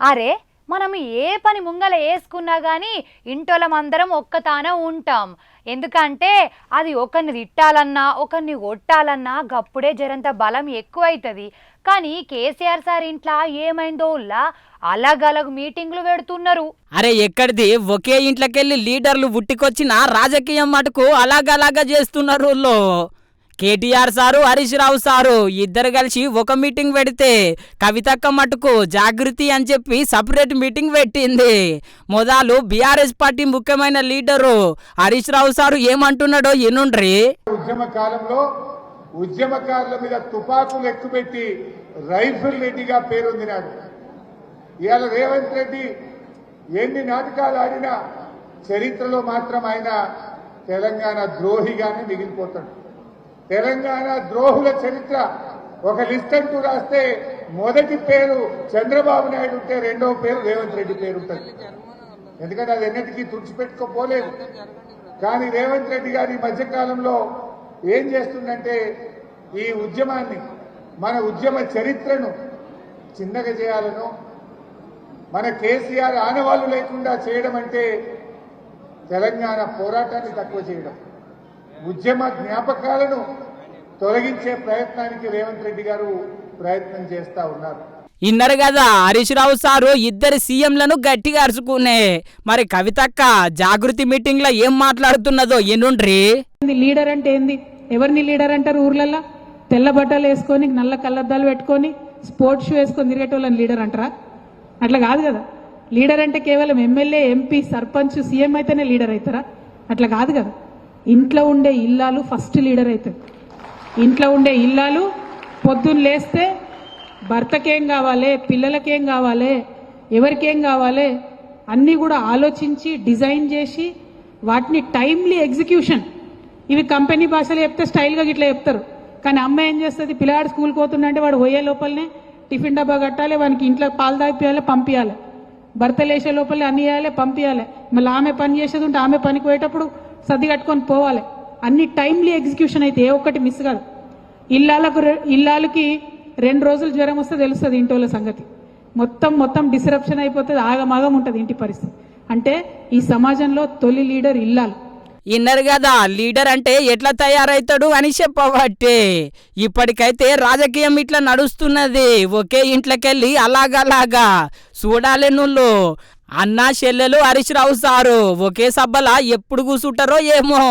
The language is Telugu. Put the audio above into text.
అరే మనం ఏ పని ముంగల వేసుకున్నా కానీ ఇంటోళ్ళమందరం ఒక్కతాన ఉంటాం. ఎందుకంటే అది ఒకరిని తిట్టాలన్నా ఒకరిని కొట్టాలన్నా గప్పుడే జరంత బలం ఎక్కువైతుంది. కానీ కేసీఆర్ సార్ ఇంట్లో ఏమైందో అలగలగు మీటింగ్లు పెడుతున్నారు. అరే ఎక్కడిది ఒకే ఇంట్లోకెళ్ళి లీడర్లు పుట్టికొచ్చిన రాజకీయం మటుకు అలాగలాగా చేస్తున్నారు. కేటీఆర్ సారు హరీష్ రావు సారు ఇద్దరు కలిసి ఒక మీటింగ్ పెడితే కవితక్క మటుకు జాగృతి అని చెప్పి సపరేట్ మీటింగ్ పెట్టింది. మొదలు బీఆర్ఎస్ పార్టీ ముఖ్యమైన లీడరు హరీష్ రావు సారు ఏమంటున్నాడో ఎనుండ్రి. ఉద్యమ కాలంలో ఉద్యమకారుల మీద తుపాకులు ఎక్కుపెట్టి రైఫిల్ రెడ్డిగా పేరొందినాడు. ఇవాళ రేవంత్ రెడ్డి ఎన్ని నాటకాలు ఆడినా చరిత్రలో మాత్రం ఆయన తెలంగాణ ద్రోహిగానే మిగిలిపోతాడు. తెలంగాణ ద్రోహుల చరిత్ర ఒక లిస్ట్ అంటూ రాస్తే మొదటి పేరు చంద్రబాబు నాయుడు ఉంటే రెండవ పేరు రేవంత్ రెడ్డి పేరు ఉంటుంది. ఎందుకంటే అది ఎన్నిటికీ తుడిచిపెట్టుకోపోలేదు. కానీ రేవంత్ రెడ్డి గారి మధ్యకాలంలో ఏం చేస్తుందంటే ఈ ఉద్యమాన్ని, మన ఉద్యమ చరిత్రను చిన్నగా చేయాలను, మన కేసీఆర్ ఆనవాళ్లు లేకుండా చేయడం అంటే తెలంగాణ పోరాటాన్ని తక్కువ చేయడం, ఉద్యమ జ్ఞాపకాలను తొలగించే ప్రయత్నానికి రేవంత్ రెడ్డి గారు ప్రయత్నం చేస్తా ఉన్నారు. ఇన్నరు కదా హరీష్ రావు సారు ఇద్దరు సీఎంలను గట్టిగా అరుచుకునే. మరి కవితక్క జాగృతి మీటింగ్ లో ఏం మాట్లాడుతున్నదో ఎనుండ్రి. లీడర్ అంటే ఏంది? ఎవరిని లీడర్ అంటారు? ఊర్లల్లో తెల్ల బట్టలు వేసుకొని నల్ల కళ్ళద్దాలు పెట్టుకొని స్పోర్ట్స్ షూ వేసుకొని తిరిగేటోళ్ళని లీడర్ అంటారా? అట్లా కాదు కదా. లీడర్ అంటే కేవలం ఎమ్మెల్యే, ఎంపీ, సర్పంచ్, సీఎం అయితేనే లీడర్ అవుతారా? అట్లా కాదు కదా. ఇంట్లో ఉండే ఇల్లాలు ఫస్ట్ లీడర్ అవుతారు. ఇంట్లో ఉండే ఇల్లాలు పొద్దున్న లేస్తే భర్తకేం కావాలి, పిల్లలకేం కావాలి, ఎవరికేం కావాలి అన్నీ కూడా ఆలోచించి డిజైన్ చేసి వాటిని టైమ్లీ ఎగ్జిక్యూషన్. ఇవి కంపెనీ భాషలో చెప్తే స్టైల్గా ఇట్లా చెప్తారు. కానీ అమ్మ ఏం చేస్తుంది? పిల్లాడు స్కూల్కి పోతుందంటే వాడు పోయే లోపలనే టిఫిన్ డబ్బా కట్టాలి, వానికి ఇంట్లో పాలు తాగిపోయాలి, పంపించాలి. భర్త లేచే లోపలనే అన్ని చేయాలి, పంపించాలి. మళ్ళీ ఆమె పని చేసేది ఉంటే ఆమె పనికి పోయేటప్పుడు సర్ది కట్టుకొని పోవాలి. అన్ని టైమ్లీ ఎగ్జిక్యూషన్ అయితే ఏ ఒక్కటి మిస్ కాదు. ఇల్లాలకి 2 రోజులు జ్వరం వస్తే తెలుస్తుంది ఇంటోళ్ళ సంగతి. మొత్తం డిస్రప్షన్ అయిపోతుంది, ఆగమాగం ఉంటుంది ఇంటి పరిస్థితి. అంటే ఈ సమాజంలో తొలి లీడర్ ఇల్లాలు. ఇన్నరు కదా లీడర్ అంటే ఎట్లా తయారవుతాడు అని చెప్పబట్టే ఇప్పటికైతే రాజకీయం ఇట్లా నడుస్తున్నది. ఒకే ఇంట్లోకెళ్ళి అలాగలాగా చూడాలి. నువ్వు అన్నా చెల్లెలు హరీష్ రావు సారు ఒకే సభలా ఎప్పుడు కూసుంటారో ఏమో.